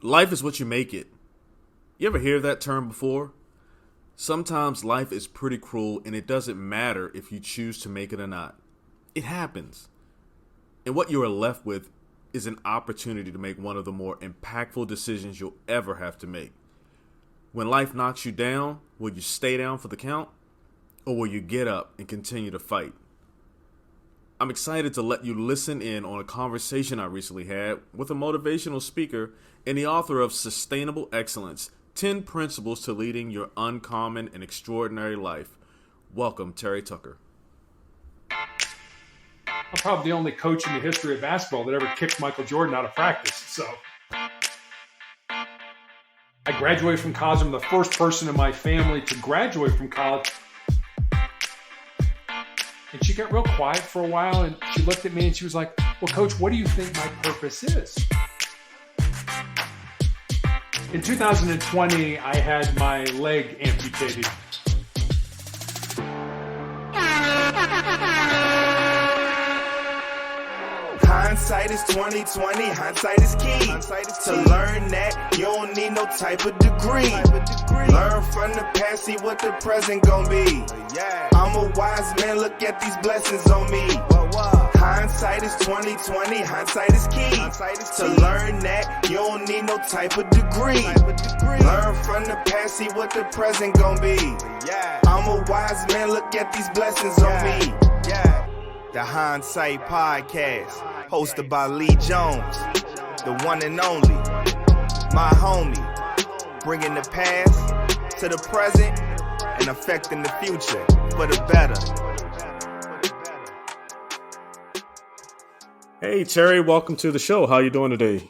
Life is what you make it. You ever hear that term before? Sometimes life is pretty cruel and it doesn't matter if you choose to make it or not. It happens. And what you are left with is an opportunity to make one of the more impactful decisions you'll ever have to make. When life knocks you down, will you stay down for the count? Or will you get up and continue to fight? I'm excited to let you listen in on a conversation I recently had with a motivational speaker and the author of Sustainable Excellence, 10 Principles to Leading Your Uncommon and Extraordinary Life. Welcome, Terry Tucker. I'm probably the only coach in the history of basketball that ever kicked Michael Jordan out of practice. So I graduated from college. I'm the first person in my family to graduate from college. And she got real quiet for a while, and she looked at me and she was like, well, Coach, what do you think my purpose is? In 2020, I had my leg amputated. Hindsight is 2020, hindsight is key. To learn that, you don't need no type of degree. Learn from the past, see what the present gon' be. I'm a wise man, look at these blessings on me. Hindsight is 2020, hindsight is key. To learn that, you don't need no type of degree. Learn from the past, see what the present gon' be. I'm a wise man, look at these blessings on me. The Hindsight Podcast, hosted by Lee Jones, the one and only, my homie, bringing the past to the present and affecting the future for the better. Hey, Terry, welcome to the show. How you doing today?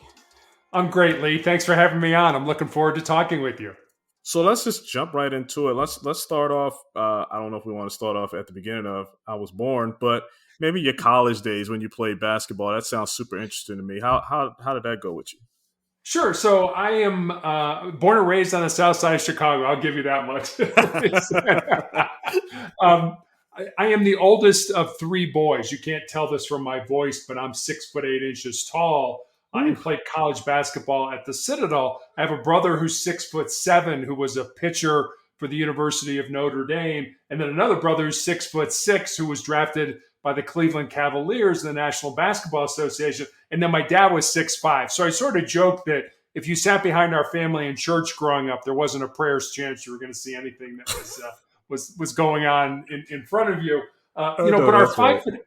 I'm great, Lee. Thanks for having me on. I'm looking forward to talking with you. So let's just jump right into it. Let's start off. I don't know if we want to start off at the beginning of I was born, but maybe your college days when you played basketball. That sounds super interesting to me. How did that go with you? Sure. So I am born and raised on the south side of Chicago. I'll give you that much. I am the oldest of three boys. You can't tell this from my voice, but I'm 6'8" tall. I played college basketball at the Citadel. I have a brother who's 6'7", who was a pitcher for the University of Notre Dame, and then another brother who's 6'6", who was drafted by the Cleveland Cavaliers in the National Basketball Association. And then my dad was 6'5". So I sort of joke that if you sat behind our family in church growing up, there wasn't a prayer's chance you were going to see anything that was going on in front of you. But our 5'8"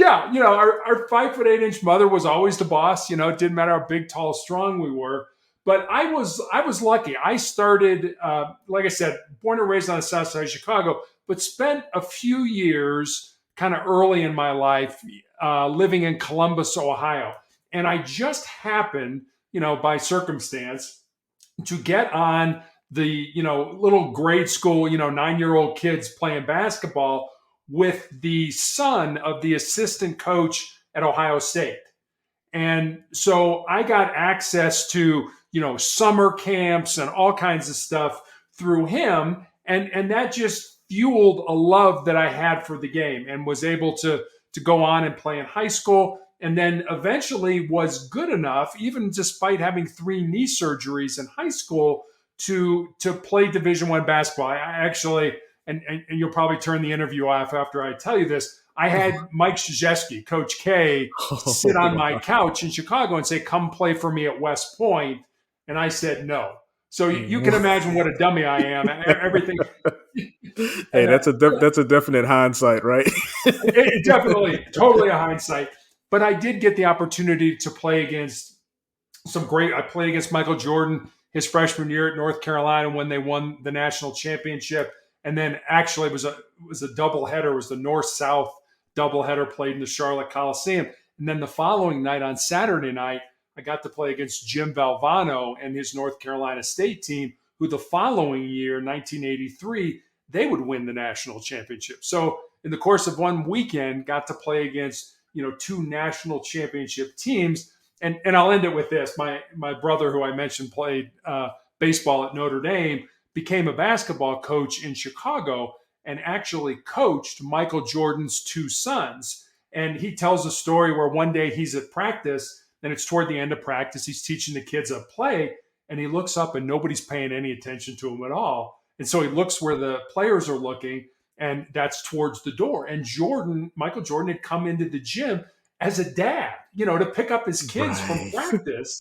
our 5'8" mother was always the boss. It didn't matter how big, tall, strong we were. But I was lucky. I started, like I said, born and raised on the south side of Chicago, but spent a few years kind of early in my life living in Columbus, Ohio. And I just happened, by circumstance, to get on the, little grade school, 9-year-old kids playing basketball with the son of the assistant coach at Ohio State. And so I got access to, summer camps and all kinds of stuff through him. And that just fueled a love that I had for the game, and was able to go on and play in high school. And then eventually was good enough, even despite having 3 knee surgeries in high school, to play Division I basketball. I actually, and you'll probably turn the interview off after I tell you this, I had Mike Krzyzewski, Coach K, sit on my couch in Chicago and say, come play for me at West Point. And I said no. So you can imagine what a dummy I am. Everything. Hey, that's a definite hindsight, right? It definitely, totally a hindsight. But I did get the opportunity to play against I played against Michael Jordan his freshman year at North Carolina when they won the national championship. And then actually it was a doubleheader. It was the North-South doubleheader played in the Charlotte Coliseum. And then the following night, on Saturday night, I got to play against Jim Valvano and his North Carolina State team, who the following year, 1983, they would win the national championship. So in the course of one weekend, got to play against 2 national championship teams. And I'll end it with this. My brother, who I mentioned played baseball at Notre Dame, became a basketball coach in Chicago and actually coached Michael Jordan's 2 sons. And he tells a story where one day he's at practice, and it's toward the end of practice. He's teaching the kids a play, and he looks up and nobody's paying any attention to him at all. And so he looks where the players are looking, and that's towards the door. And Michael Jordan had come into the gym as a dad, to pick up his kids from practice.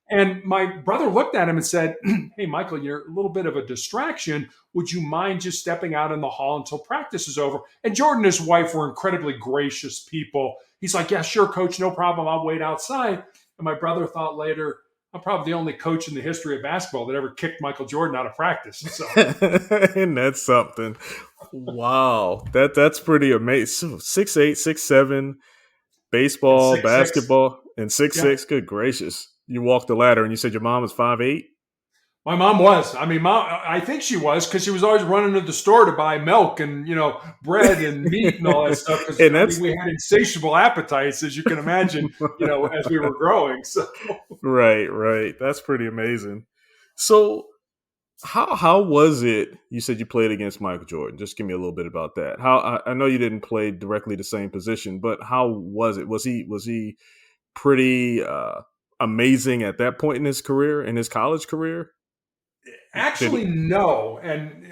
And my brother looked at him and said, "Hey, Michael, you're a little bit of a distraction. Would you mind just stepping out in the hall until practice is over?" And Jordan and his wife were incredibly gracious people. He's like, "Yeah, sure, coach, no problem. I'll wait outside." And my brother thought later, I'm probably the only coach in the history of basketball that ever kicked Michael Jordan out of practice. So. And that's something. Wow. That's pretty amazing. 6'8", 6'7", baseball, 6'6". basketball, and 6'6". Good gracious. You walked the ladder and you said your mom was 5'8"? My mom was. I think she was, because she was always running to the store to buy milk and, bread and meat and all that stuff. Because we had insatiable appetites, as you can imagine, as we were growing. So. Right. That's pretty amazing. So how was it? You said you played against Michael Jordan. Just give me a little bit about that. I know you didn't play directly the same position, but how was it? Was he pretty amazing at that point in his career, in his college career? Actually, no. And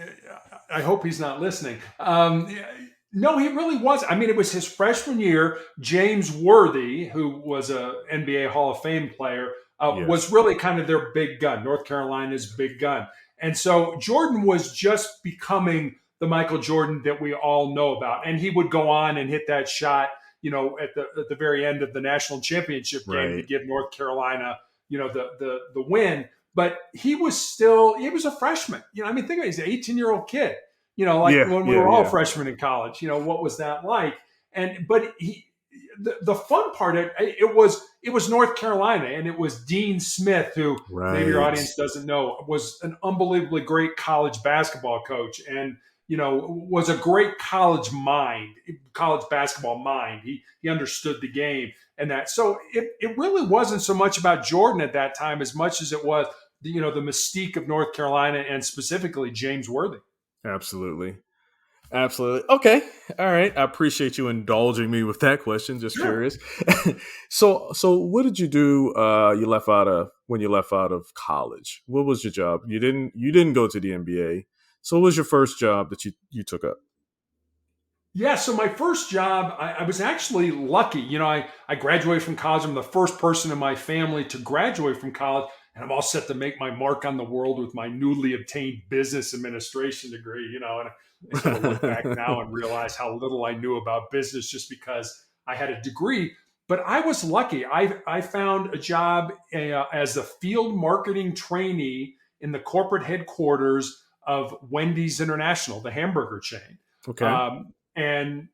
I hope he's not listening. No, he really was. It was his freshman year. James Worthy, who was a NBA Hall of Fame player, was really kind of their big gun, North Carolina's big gun. And so Jordan was just becoming the Michael Jordan that we all know about. And he would go on and hit that shot, at the very end of the national championship game to give North Carolina, the win. But he was a freshman. Think about it, he's an 18-year-old kid. When we were all freshmen in college, what was that like? But the fun part, it was North Carolina, and it was Dean Smith, who maybe your audience doesn't know, was an unbelievably great college basketball coach, and was a great college basketball mind. He understood the game, and that. So it really wasn't so much about Jordan at that time as much as it was the mystique of North Carolina, and specifically James Worthy. Absolutely. Okay. All right. I appreciate you indulging me with that question. Just curious. So what did you do? When you left out of college? What was your job? You didn't go to the NBA. So what was your first job that you took up? Yeah. So my first job, I was actually lucky. I graduated from college. I'm the first person in my family to graduate from college. And I'm all set to make my mark on the world with my newly obtained business administration degree, and I sort of look back now and realize how little I knew about business just because I had a degree. But I was lucky. I found a job as a field marketing trainee in the corporate headquarters of Wendy's International, the hamburger chain. Okay. And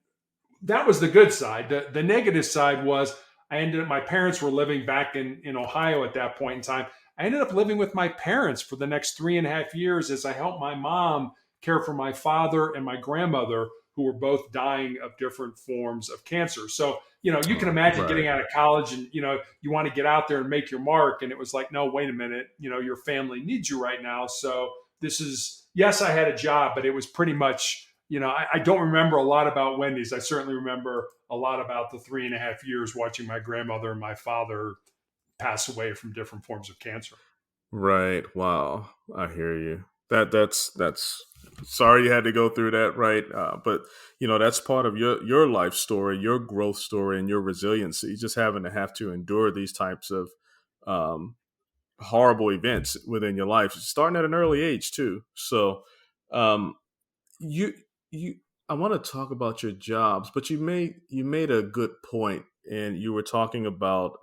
that was the good side. The negative side was my parents were living back in Ohio at that point in time. I ended up living with my parents for the next 3.5 years as I helped my mom care for my father and my grandmother, who were both dying of different forms of cancer. So, you can imagine getting out of college and, you want to get out there and make your mark. And it was like, no, wait a minute, your family needs you right now. So yes, I had a job, but it was pretty much, I don't remember a lot about Wendy's. I certainly remember a lot about the 3.5 years watching my grandmother and my father pass away from different forms of cancer. Right. Wow. I hear you. That's sorry you had to go through that. Right. But that's part of your life story, your growth story, and your resiliency, just having to have to endure these types of horrible events within your life, starting at an early age too. So I want to talk about your jobs, but you made a good point, and you were talking about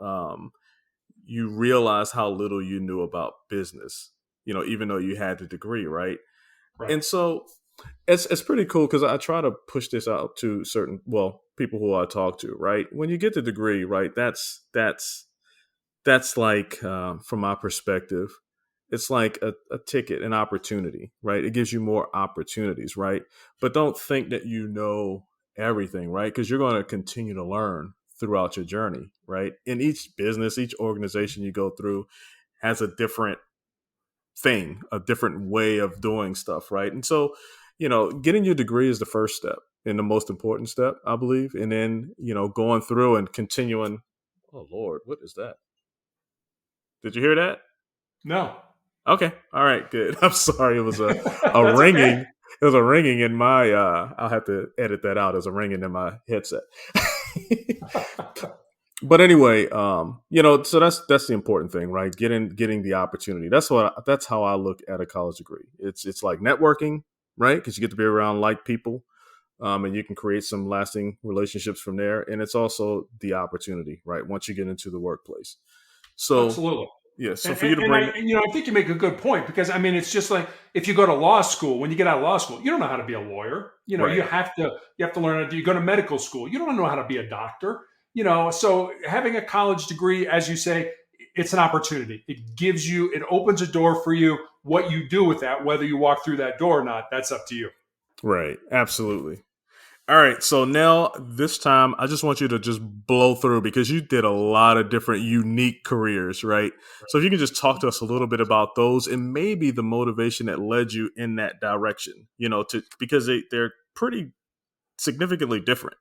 you realize how little you knew about business, even though you had the degree, right? And so it's pretty cool, because I try to push this out to people who I talk to, right? When you get the degree, right, that's like, from my perspective, it's like a ticket, an opportunity, right? It gives you more opportunities, right? But don't think that you know everything, right? Because you're going to continue to learn throughout your journey, right? In each business, each organization you go through has a different thing, a different way of doing stuff, right? And so, getting your degree is the first step and the most important step, I believe. And then, going through and continuing. Oh, Lord, what is that? Did you hear that? No. Okay. All right. Good. I'm sorry. It was a That's okay. ringing. It was a ringing in my. I'll have to edit that out as a ringing in my headset. But anyway, so that's the important thing, right? Getting the opportunity. That's how I look at a college degree. It's like networking, right? Because you get to be around like people, and you can create some lasting relationships from there. And it's also the opportunity, right? Once you get into the workplace. So Absolutely. yeah. So And, for you and, to and I, bring, and, I think you make a good point because I mean, it's just like if you go to law school, when you get out of law school, you don't know how to be a lawyer. right, You have to learn how to, you go to medical school, you don't know how to be a doctor, so having a college degree, as you say, it's an opportunity. It opens a door for you. What you do with that, whether you walk through that door or not, that's up to you. right, absolutely. All right, so now this time I just want you to just blow through because you did a lot of different unique careers, right? So if you can just talk to us a little bit about those and maybe the motivation that led you in that direction, to because they're pretty significantly different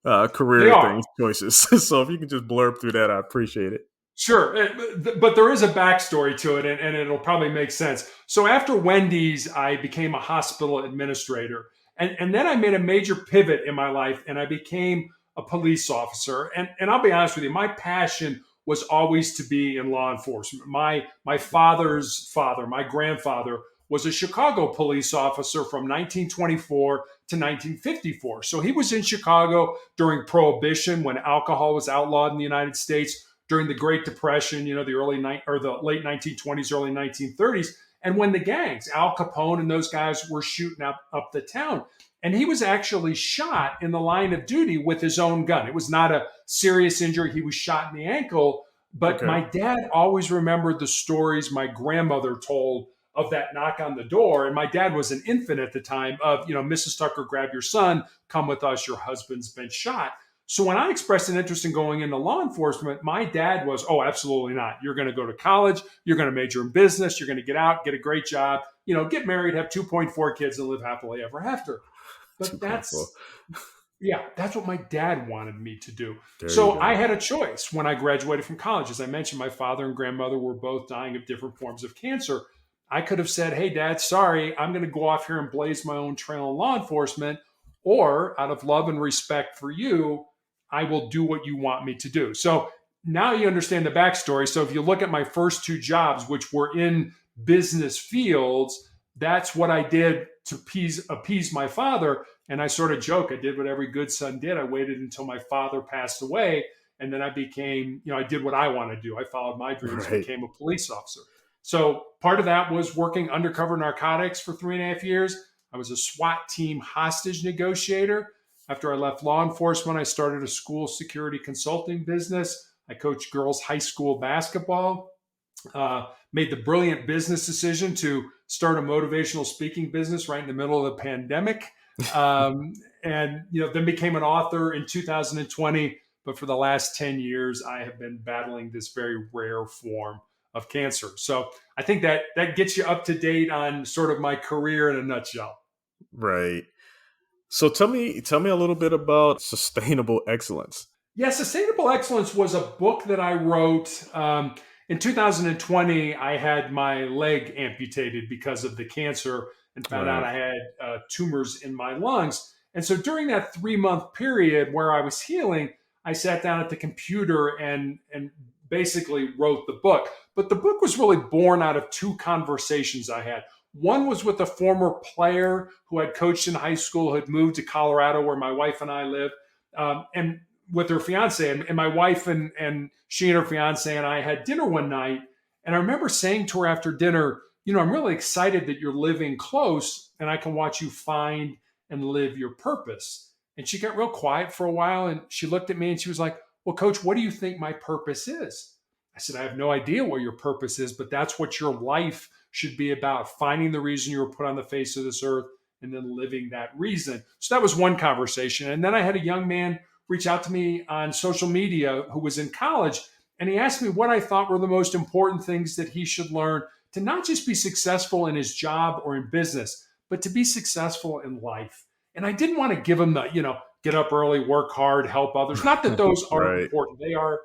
They career are. things choices. So if you can just blurb through that, I appreciate it. Sure, but there is a backstory to it, and it'll probably make sense. So after Wendy's, I became a hospital administrator, and then I made a major pivot in my life, and I became a police officer. And I'll be honest with you, my passion was always to be in law enforcement. My father's father, my grandfather, was a Chicago police officer from 1924 to 1954. So he was in Chicago during Prohibition when alcohol was outlawed in the United States during the Great Depression, the late 1920s, early 1930s, and when the gangs, Al Capone and those guys were shooting up the town. And he was actually shot in the line of duty with his own gun. It was not a serious injury. He was shot in the ankle. But Okay. my dad always remembered the stories my grandmother told of that knock on the door. And my dad was an infant at the time of, Mrs. Tucker, grab your son, come with us, your husband's been shot. So when I expressed an interest in going into law enforcement, my dad was, oh, absolutely not. You're going to go to college. You're going to major in business. You're going to get out, get a great job, get married, have 2.4 kids, and live happily ever after. But 2.4. that's what my dad wanted me to do. There you So I go. had a choice when I graduated from college. As I mentioned, my father and grandmother were both dying of different forms of cancer. I could have said, hey, Dad, sorry, I'm going to go off here and blaze my own trail in law enforcement. Or out of love and respect for you, I will do what you want me to do. So now you understand the backstory. So if you look at my first two jobs, which were in business fields, that's what I did to appease my father. And I sort of joke, I did what every good son did. I waited until my father passed away. And then I became, I did what I want to do. I followed my dreams, Right. became a police officer. So part of that was working undercover narcotics for 3.5 years. I was a SWAT team hostage negotiator. After I left law enforcement, I started a school security consulting business. I coached girls' high school basketball. Made the brilliant business decision to start a motivational speaking business right in the middle of the pandemic. And then became an author in 2020. But for the last 10 years, I have been battling this very rare form of cancer. So I think that gets you up to date on sort of my career in a nutshell. Right. So tell me a little bit about sustainable excellence. Yeah, Sustainable Excellence was a book that I wrote. In 2020, I had my leg amputated because of the cancer and found out Right. I had tumors in my lungs. And so during that 3-month period where I was healing, I sat down at the computer and basically wrote the book. But the book was really born out of two conversations I had. One was with a former player who had coached in high school, who had moved to Colorado, where my wife and I live. And with her fiance, and my wife and she and her fiance and I had dinner one night. And I remember saying to her after dinner, I'm really excited that you're living close and I can watch you find and live your purpose. And she got real quiet for a while and she looked at me and she was like, well, Coach, what do you think my purpose is? I said, I have no idea what your purpose is, but that's what your life should be about, finding the reason you were put on the face of this earth and then living that reason. So that was one conversation. And then I had a young man reach out to me on social media who was in college, and he asked me what I thought were the most important things that he should learn to not just be successful in his job or in business, but to be successful in life. And I didn't want to give him the, get up early, work hard, help others. Not that those aren't Right. important. They are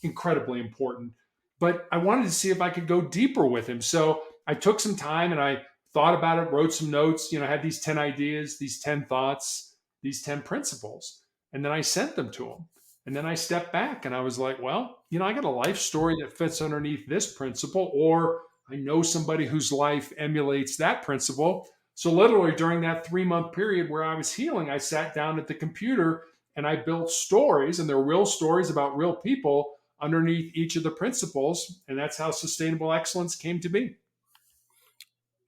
incredibly important. But I wanted to see if I could go deeper with him. So I took some time and I thought about it, wrote some notes, I had these 10 ideas, these 10 thoughts, these 10 principles. And then I sent them to him. And then I stepped back and I was like, well, I got a life story that fits underneath this principle, or I know somebody whose life emulates that principle. So literally during that 3-month period where I was healing, I sat down at the computer and I built stories, and they're real stories about real people underneath each of the principles. And that's how sustainable excellence came to be.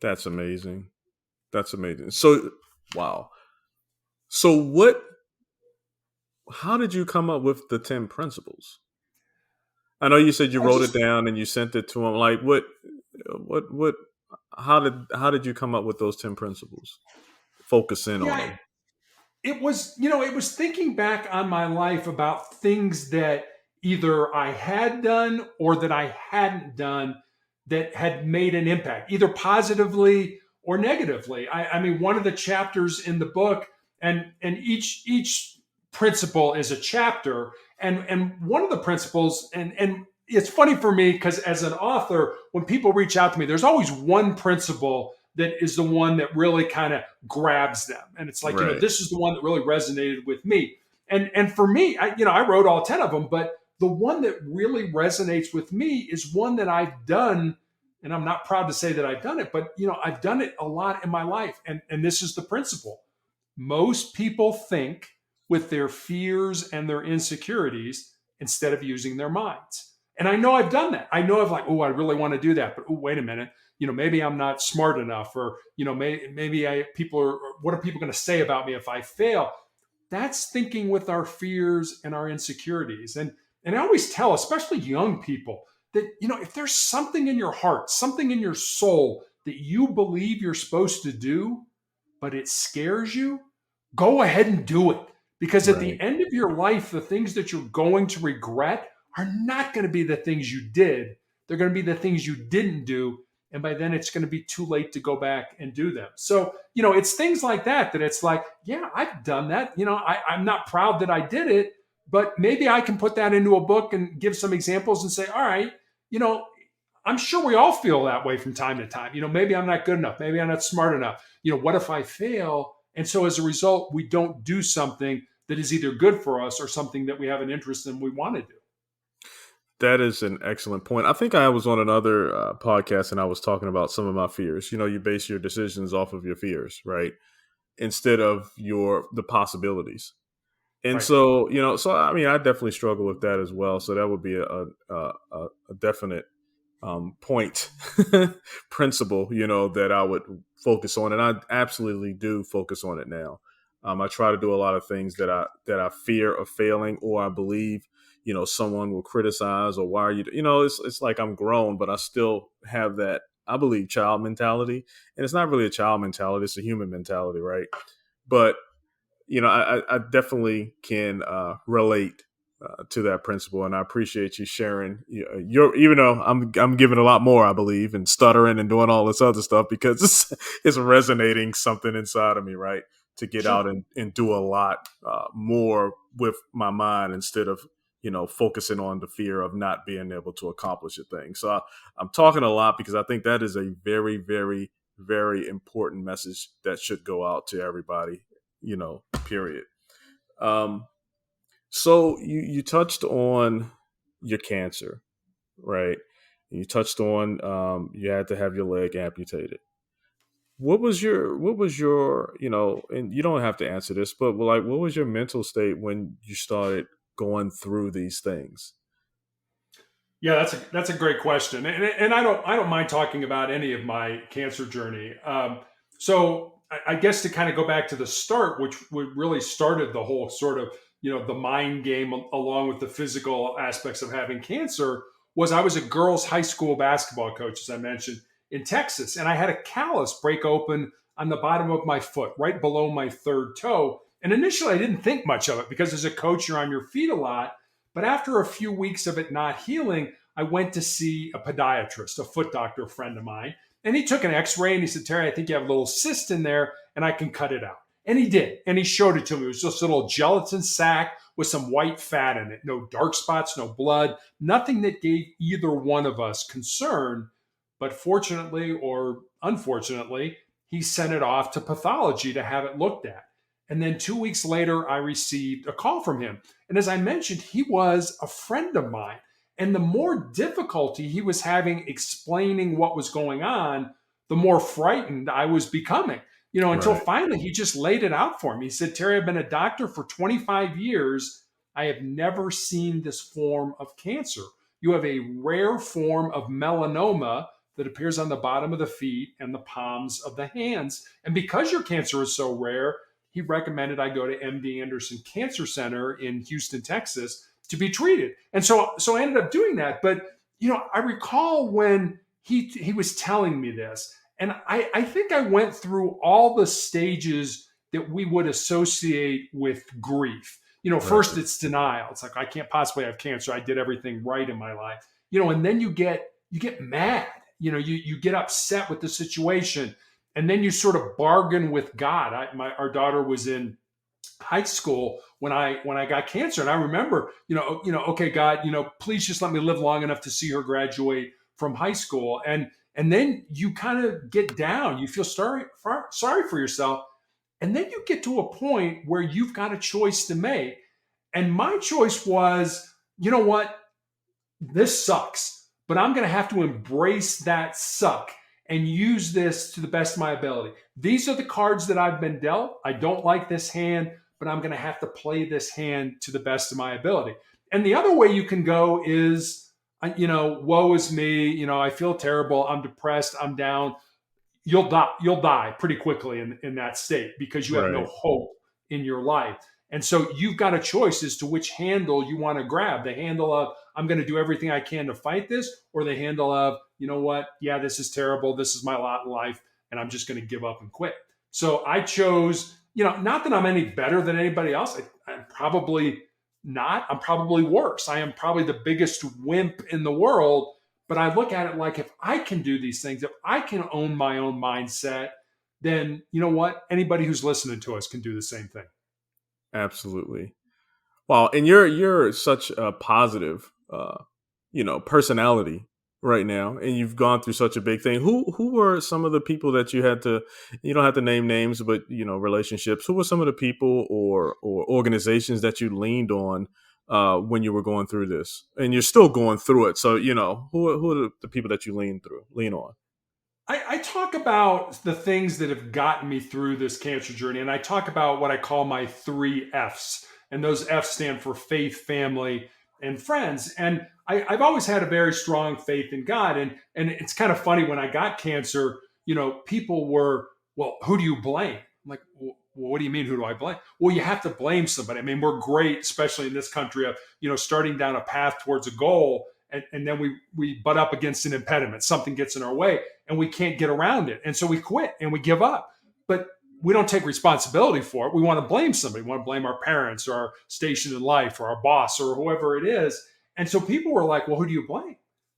That's amazing. That's amazing. So, wow. So how did you come up with the 10 principles? I know you said you wrote it down and you sent it to him. Like how did you come up with those 10 principles? Focus in on them. It was thinking back on my life about things that either I had done or that I hadn't done that had made an impact, either positively or negatively. I mean, one of the chapters in the book, and each principle is a chapter, and one of the principles, and it's funny for me because as an author, when people reach out to me, there's always one principle that is the one that really kind of grabs them, and it's like, right. This is the one that really resonated with me, and for me, I wrote all 10 of them, but the one that really resonates with me is one that I've done, and I'm not proud to say that I've done it, but I've done it a lot in my life, and this is the principle. Most people think with their fears and their insecurities instead of using their minds. And I know I've done that. I know I've like, oh, I really want to do that, but oh, wait a minute, maybe I'm not smart enough, or maybe what are people going to say about me if I fail? That's thinking with our fears and our insecurities. And I always tell, especially young people, that if there's something in your heart, something in your soul that you believe you're supposed to do, but it scares you, go ahead and do it. Because at the end of your life, the things that you're going to regret are not going to be the things you did. They're going to be the things you didn't do. And by then it's going to be too late to go back and do them. So, it's things like that it's like, yeah, I've done that. I'm not proud that I did it, but maybe I can put that into a book and give some examples and say, all right, I'm sure we all feel that way from time to time. Maybe I'm not good enough. Maybe I'm not smart enough. What if I fail? And so as a result, we don't do something that is either good for us or something that we have an interest in we want to do. That is an excellent point. I think I was on another podcast and I was talking about some of my fears. You base your decisions off of your fears, right? Instead of the possibilities. And right. so, I mean, I definitely struggle with that as well. So that would be a definite point, principle, that I would focus on. And I absolutely do focus on it now. I try to do a lot of things that I fear of failing, or I believe, someone will criticize, or why are you, it's like I'm grown, but I still have that, I believe, child mentality. And it's not really a child mentality. It's a human mentality. Right. But, I definitely can relate to that principle. And I appreciate you sharing even though I'm giving a lot more, I believe, and stuttering and doing all this other stuff, because it's resonating something inside of me, right? To get out and do a lot more with my mind instead of, focusing on the fear of not being able to accomplish a thing. So I'm talking a lot because I think that is a very, very, very important message that should go out to everybody, period. So you touched on your cancer, right? You touched on you had to have your leg amputated. What was your, and you don't have to answer this, but like, what was your mental state when you started going through these things? Yeah, that's a great question, and I don't mind talking about any of my cancer journey. So I guess to kind of go back to the start, which really started the whole sort of the mind game along with the physical aspects of having cancer, was I was a girls' high school basketball coach, as I mentioned, in Texas, and I had a callus break open on the bottom of my foot, right below my third toe. And initially, I didn't think much of it because as a coach, you're on your feet a lot. But after a few weeks of it not healing, I went to see a podiatrist, a foot doctor friend of mine. And he took an x-ray and he said, Terry, I think you have a little cyst in there and I can cut it out. And he did. And he showed it to me. It was just a little gelatin sac with some white fat in it. No dark spots, no blood, nothing that gave either one of us concern. But fortunately or unfortunately, he sent it off to pathology to have it looked at. And then 2 weeks later, I received a call from him. And as I mentioned, he was a friend of mine. And the more difficulty he was having explaining what was going on, the more frightened I was becoming, until Right. finally he just laid it out for me. He said, Terry, I've been a doctor for 25 years. I have never seen this form of cancer. You have a rare form of melanoma that appears on the bottom of the feet and the palms of the hands. And because your cancer is so rare, he recommended I go to MD Anderson Cancer Center in Houston, Texas to be treated. And so I ended up doing that. But, I recall when he was telling me this, and I think I went through all the stages that we would associate with grief. First Right. it's denial. It's like, I can't possibly have cancer. I did everything right in my life. And then you get mad. You get upset with the situation, and then you sort of bargain with God. Our daughter was in high school when I got cancer, and I remember, okay, God, please just let me live long enough to see her graduate from high school, and then you kind of get down. You feel sorry for yourself, and then you get to a point where you've got a choice to make. And my choice was, you know what? This sucks, but I'm going to have to embrace that suck and use this to the best of my ability. These are the cards that I've been dealt. I don't like this hand, but I'm going to have to play this hand to the best of my ability. And the other way you can go is, woe is me. I feel terrible. I'm depressed. I'm down. You'll die pretty quickly in that state because you have no Right. hope in your life. And so you've got a choice as to which handle you want to grab. The handle of, I'm going to do everything I can to fight this, or the handle of, you know what? Yeah, this is terrible. This is my lot in life, and I'm just going to give up and quit. So I chose, not that I'm any better than anybody else. I'm probably not. I'm probably worse. I am probably the biggest wimp in the world. But I look at it like, if I can do these things, if I can own my own mindset, then you know what? Anybody who's listening to us can do the same thing. Absolutely. Wow. And you're such a positive, personality right now, and you've gone through such a big thing. Who were some of the people that you had to? You don't have to name names, but relationships. Who were some of the people or organizations that you leaned on when you were going through this, and you're still going through it? So who are the people that you lean on? I talk about the things that have gotten me through this cancer journey, and I talk about what I call my 3 F's. And those F's stand for faith, family, and friends. And I've always had a very strong faith in God. And it's kind of funny, when I got cancer, people were, well, who do you blame? I'm like, well, what do you mean, who do I blame? Well, you have to blame somebody. I mean, we're great, especially in this country, of, starting down a path towards a goal. And then we butt up against an impediment. Something gets in our way and we can't get around it. And so we quit and we give up. But we don't take responsibility for it. We want to blame somebody. We want to blame our parents or our station in life or our boss or whoever it is. And so people were like, well, who do you blame?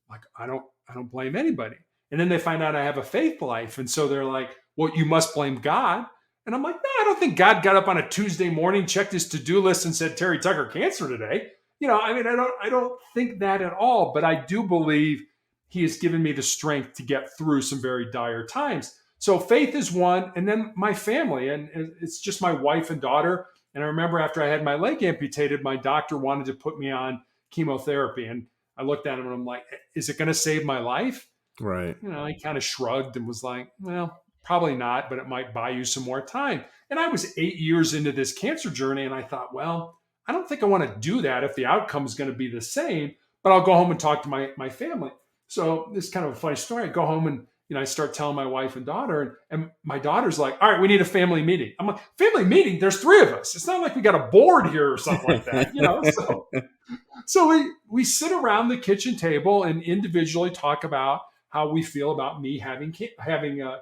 Like, I don't blame anybody. And then they find out I have a faith life. And so they're like, well, you must blame God. And I'm like, no, I don't think God got up on a Tuesday morning, checked his to-do list and said, Terry Tucker, cancer today. I don't think that at all, but I do believe he has given me the strength to get through some very dire times. So faith is one, and then my family, and it's just my wife and daughter. And I remember after I had my leg amputated, my doctor wanted to put me on chemotherapy, and I looked at him and I'm like, is it going to save my life? Right. He kind of shrugged and was like, well, probably not, but it might buy you some more time. And I was 8 years into this cancer journey, and I thought, well, I don't think I want to do that if the outcome is going to be the same, but I'll go home and talk to my family. So this is kind of a funny story. I go home and I start telling my wife and daughter, and my daughter's like, all right, we need a family meeting. I'm like, family meeting? There's 3 of us. It's not like we got a board here or something like that, So we sit around the kitchen table and individually talk about how we feel about me having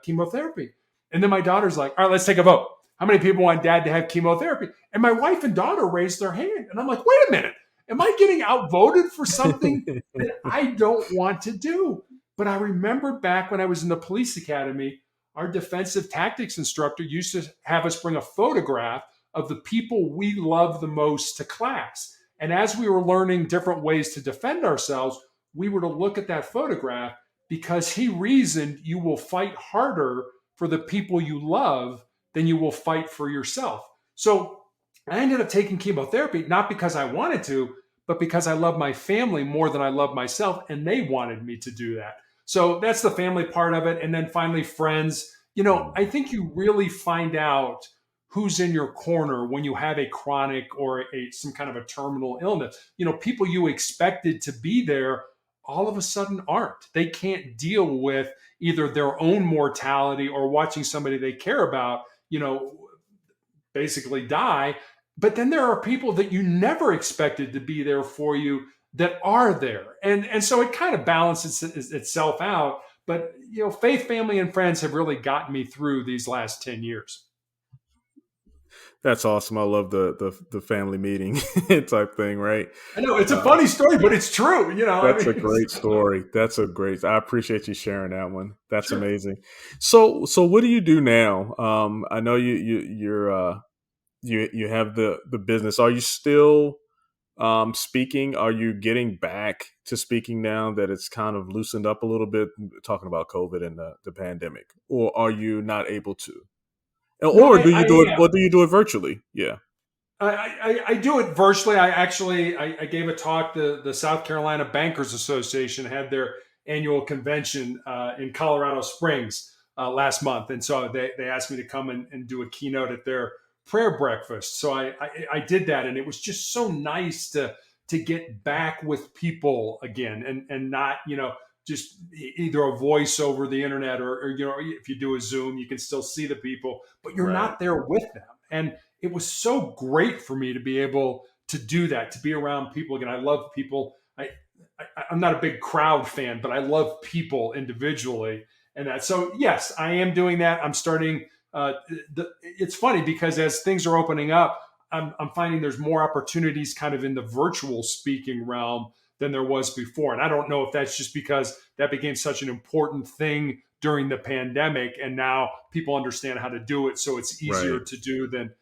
chemotherapy. And then my daughter's like, all right, let's take a vote. How many people want dad to have chemotherapy? And my wife and daughter raised their hand. And I'm like, wait a minute. Am I getting outvoted for something that I don't want to do? But I remember back when I was in the police academy, our defensive tactics instructor used to have us bring a photograph of the people we love the most to class. And as we were learning different ways to defend ourselves, we were to look at that photograph because he reasoned you will fight harder for the people you love than you will fight for yourself. So I ended up taking chemotherapy, not because I wanted to, but because I love my family more than I love myself. And they wanted me to do that. So that's the family part of it. And then finally, friends. I think you really find out who's in your corner when you have a chronic or some kind of a terminal illness. People you expected to be there all of a sudden aren't. They can't deal with either their own mortality or watching somebody they care about, basically die. But then there are people that you never expected to be there for you that are there. And so it kind of balances itself out. But, faith, family, and friends have really gotten me through these last 10 years. That's awesome. I love the family meeting type thing, right? I know it's a funny story, but it's true. That's a great story. I appreciate you sharing that one. That's sure. Amazing. So what do you do now? I know you have the business. Are you still speaking? Are you getting back to speaking now that it's kind of loosened up a little bit, talking about COVID and the pandemic, or are you not able to? Or do you do it virtually? Yeah. I do it virtually. I gave a talk. The South Carolina Bankers Association had their annual convention in Colorado Springs last month. And so they asked me to come and do a keynote at their prayer breakfast. So I did that. And it was just so nice to get back with people again and not, just either a voice over the internet or if you do a Zoom, you can still see the people, but you're not there with them. And it was so great for me to be able to do that, to be around people again. I love people. I'm not a big crowd fan, but I love people individually. And that. So yes, I am doing that. I'm starting. It's funny because as things are opening up, I'm finding there's more opportunities kind of in the virtual speaking realm than there was before. And I don't know if that's just because that became such an important thing during the pandemic and now people understand how to do it. So it's easier to do than,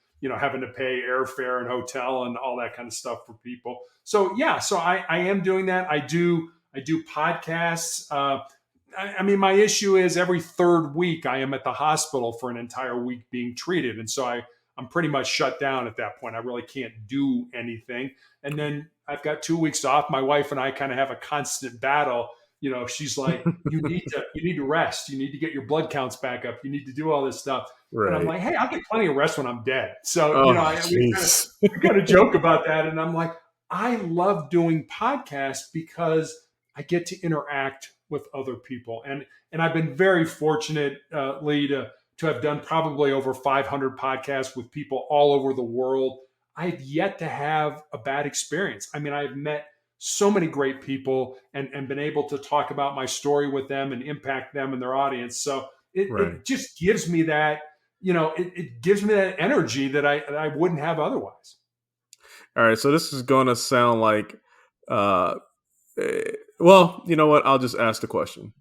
having to pay airfare and hotel and all that kind of stuff for people. So yeah, so I am doing that. I do podcasts. I mean, my issue is every third week I am at the hospital for an entire week being treated. And so I'm pretty much shut down at that point. I really can't do anything. And then I've got 2 weeks off. My wife and I kind of have a constant battle. She's like, you need to rest. You need to get your blood counts back up. You need to do all this stuff. Right. And I'm like, hey, I'll get plenty of rest when I'm dead. So, we kind of joke about that. And I'm like, I love doing podcasts because I get to interact with other people. And I've been very fortunate, Lee, to have done probably over 500 podcasts with people all over the world. I've yet to have a bad experience. I mean, I've met so many great people and been able to talk about my story with them and impact them and their audience. So it just gives me that, it gives me that energy that I wouldn't have otherwise. All right. So this is going to sound like, well, you know what? I'll just ask the question.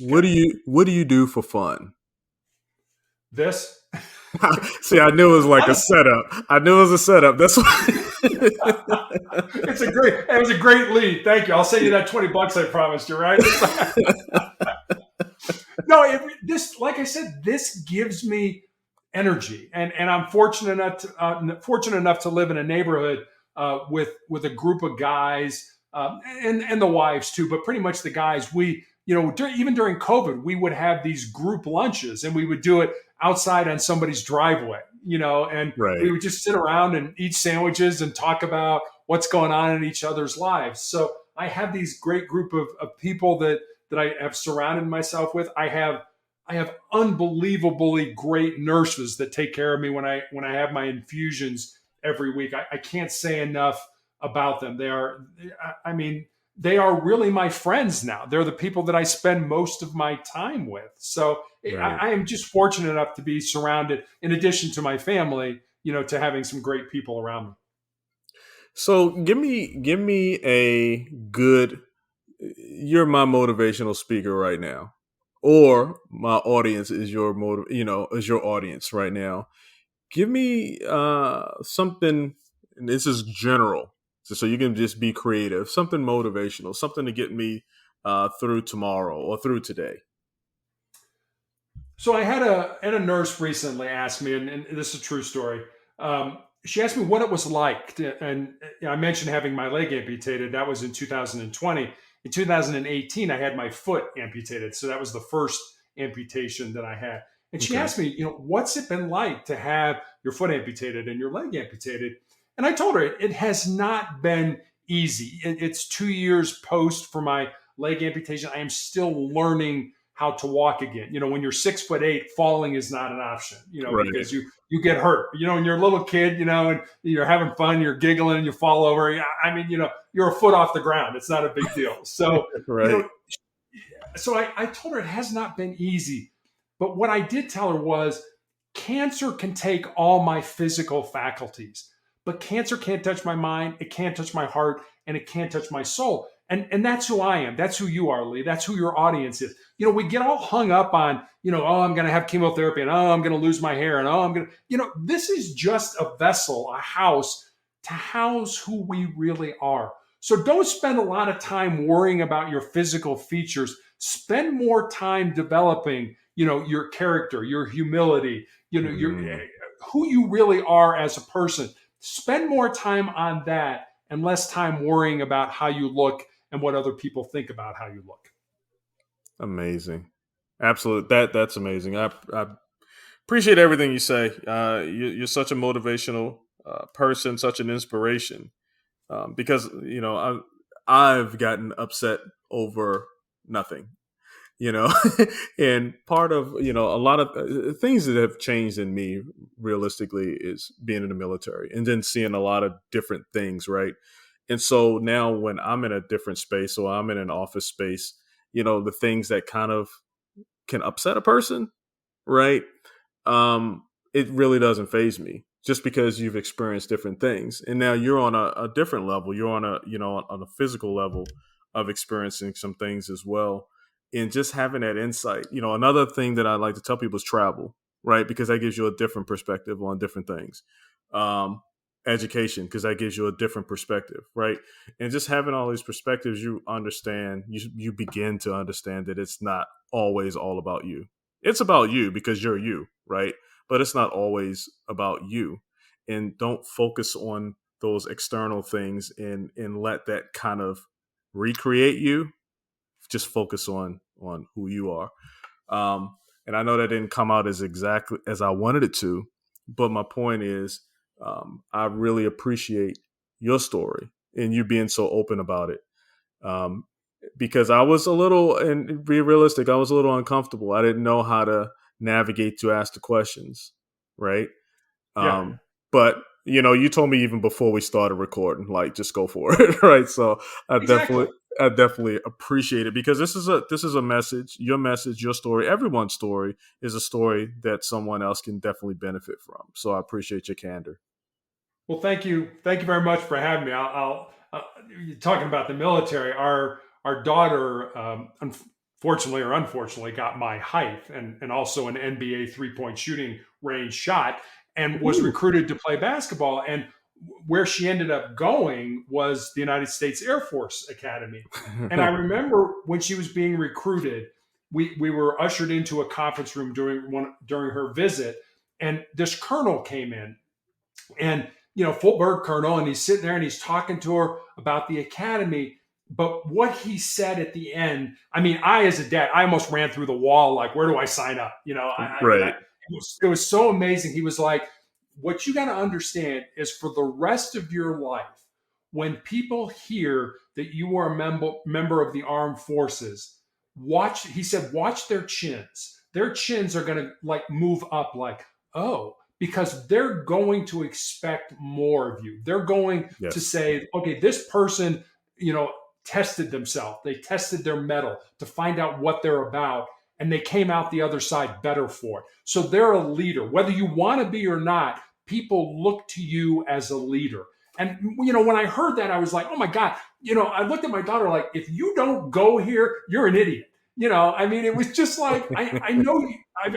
Okay. What do you do for fun? This? See, I knew it was like a setup. That's why. It was a great lead. Thank you. I'll send you that $20 I promised you, right? No, like I said, this gives me energy, and I'm fortunate enough to live in a neighborhood with a group of guys and the wives too, but pretty much the guys. We, even during COVID, we would have these group lunches, and we would do it outside on somebody's driveway, and we would just sit around and eat sandwiches and talk about what's going on in each other's lives. So I have these great group of people that I have surrounded myself with. I have unbelievably great nurses that take care of me when I have my infusions every week. I can't say enough about them. They are really my friends now. They're the people that I spend most of my time with. So I am just fortunate enough to be surrounded, in addition to my family, to having some great people around me. So give me a good, you're my motivational speaker right now, or my audience is your is your audience right now. Give me something, and this is general, so you can just be creative, something motivational, something to get me through tomorrow or through today? So I had a nurse recently ask me, and this is a true story. She asked me what it was like, and I mentioned having my leg amputated. That was in 2020. In 2018, I had my foot amputated. So that was the first amputation that I had. And she Okay. asked me, what's it been like to have your foot amputated and your leg amputated? And I told her it has not been easy. It's 2 years post for my leg amputation. I am still learning how to walk again. When you're 6'8", falling is not an option, Right. because you get hurt, when you're a little kid, and you're having fun, you're giggling and you fall over. I mean, you're a foot off the ground. It's not a big deal. So, you Right. know, so I told her it has not been easy. But what I did tell her was cancer can take all my physical faculties, but cancer can't touch my mind, it can't touch my heart, and it can't touch my soul. And that's who I am. That's who you are, Lee. That's who your audience is. We get all hung up on, oh, I'm going to have chemotherapy, and oh, I'm going to lose my hair, and oh, I'm going to, this is just a vessel, a house to house who we really are. So don't spend a lot of time worrying about your physical features. Spend more time developing, your character, your humility, your who you really are as a person. Spend more time on that and less time worrying about how you look and what other people think about how you look. Amazing. Absolute. That's amazing. I appreciate everything you say. You're such a motivational person, such an inspiration. Because I've gotten upset over nothing. And part of a lot of things that have changed in me realistically is being in the military and then seeing a lot of different things, right? And so now when I'm in a different space or I'm in an office space, the things that kind of can upset a person, right? It really doesn't faze me just because you've experienced different things. And now you're on a different level. You're on on a physical level of experiencing some things as well. And just having that insight, another thing that I like to tell people is travel, right? Because that gives you a different perspective on different things. Education, because that gives you a different perspective, right? And just having all these perspectives, you understand, you begin to understand that it's not always all about you. It's about you because you're you, right? But it's not always about you. And don't focus on those external things and let that kind of recreate you. Just focus on who you are. And I know that didn't come out as exactly as I wanted it to, but my point is, I really appreciate your story and you being so open about it. Because I was a little, and be realistic, I was a little uncomfortable. I didn't know how to navigate to ask the questions, right? Yeah, But you told me even before we started recording, like just go for it, right? So I exactly. definitely appreciate it because this is a message, your story, everyone's story is a story that someone else can definitely benefit from. So I appreciate your candor. Well, thank you very much for having me. You're talking about the military. Our daughter, unfortunately or unfortunately, got my height and also an NBA 3-point shooting range shot, and was Ooh. recruited to play basketball. And where she ended up going was the United States Air Force Academy. And I remember when she was being recruited, we were ushered into a conference room during her visit, and this colonel came in, and full bird colonel, and he's sitting there and he's talking to her about the academy. But what he said at the end, I mean, I as a dad, I almost ran through the wall. Like, where do I sign up? Right. It was so amazing. He was like, what you got to understand is for the rest of your life, when people hear that you are a member of the armed forces, he said, watch their chins. Their chins are going to like move up like, oh, because they're going to expect more of you. They're going to Yes. say, okay, this person, tested themselves. They tested their mettle to find out what they're about, and they came out the other side better for it. So they're a leader. Whether you want to be or not, people look to you as a leader. And, when I heard that, I was like, oh my God, I looked at my daughter like, if you don't go here, you're an idiot. I mean, it was just like, I know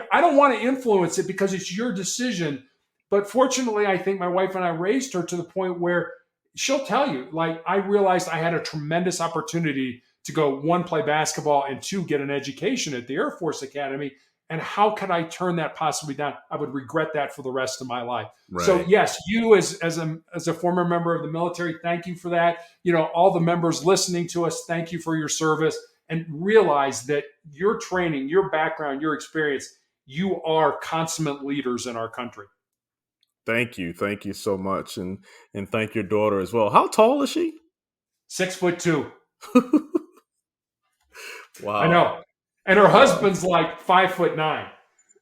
I don't want to influence it because it's your decision. But fortunately, I think my wife and I raised her to the point where she'll tell you, like, I realized I had a tremendous opportunity to go, one, play basketball, and two, get an education at the Air Force Academy. And how could I turn that possibly down? I would regret that for the rest of my life. Right. So yes, you as a former member of the military, thank you for that. All the members listening to us, thank you for your service, and realize that your training, your background, your experience, you are consummate leaders in our country. Thank you so much, and thank your daughter as well. How tall is she? 6'2". Wow. I know. And her husband's like 5'9".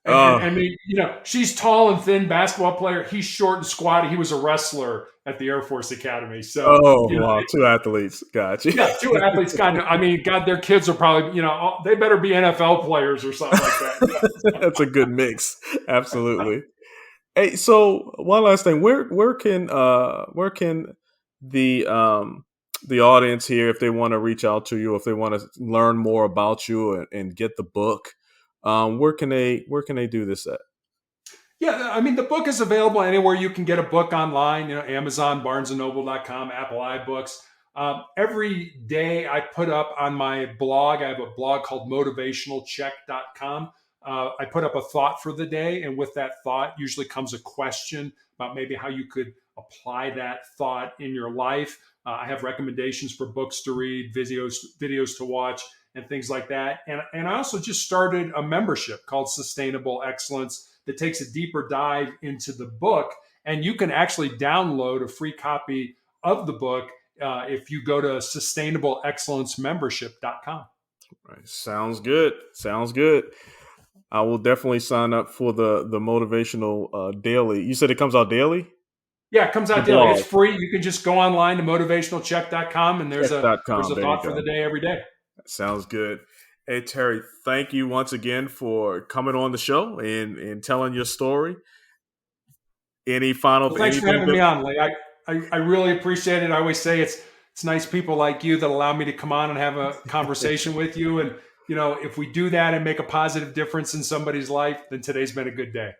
And I mean, she's tall and thin, basketball player. He's short and squatty. He was a wrestler at the Air Force Academy. So, wow, two athletes. Gotcha. Yeah, two athletes. God, I mean, God, their kids are probably, they better be NFL players or something like that. That's a good mix. Absolutely. Hey, so one last thing, where can the audience here, if they want to reach out to you, if they want to learn more about you and get the book, where can they do this at? Yeah, I mean, the book is available anywhere you can get a book online, Amazon, BarnesandNoble.com, Apple iBooks. Every day I put up on my blog, I have a blog called motivationalcheck.com. I put up a thought for the day, and with that thought usually comes a question about maybe how you could apply that thought in your life. I have recommendations for books to read, videos to watch, and things like that. And I also just started a membership called Sustainable Excellence that takes a deeper dive into the book. And you can actually download a free copy of the book if you go to sustainableexcellencemembership.com. Right. Sounds good. I will definitely sign up for the motivational daily. You said it comes out daily? Yeah, it comes out daily. It's free. You can just go online to motivationalcheck.com and there's a thought for the day every day. Sounds good. Hey, Terry, thank you once again for coming on the show and telling your story. Any final thing? Thanks for having me on, Lee. I really appreciate it. I always say it's nice people like you that allow me to come on and have a conversation with you. And, if we do that and make a positive difference in somebody's life, then today's been a good day.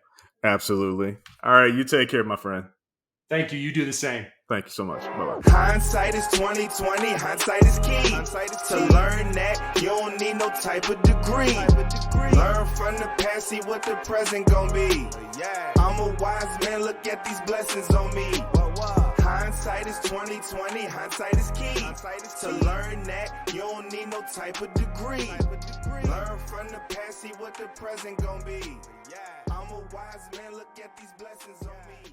Absolutely. All right. You take care, my friend. Thank you. You do the same. Thank you so much. Bye-bye. Hindsight is 20/20. Hindsight is key. To learn that you don't need no type of degree. Learn from the past, see what the present gon' be. I'm a wise man, look at these blessings on me. Hindsight is 20/20. Hindsight is key. To learn that you don't need no type of degree. Learn from the past, see what the present gon' be. I'm a wise man, look at these blessings on me.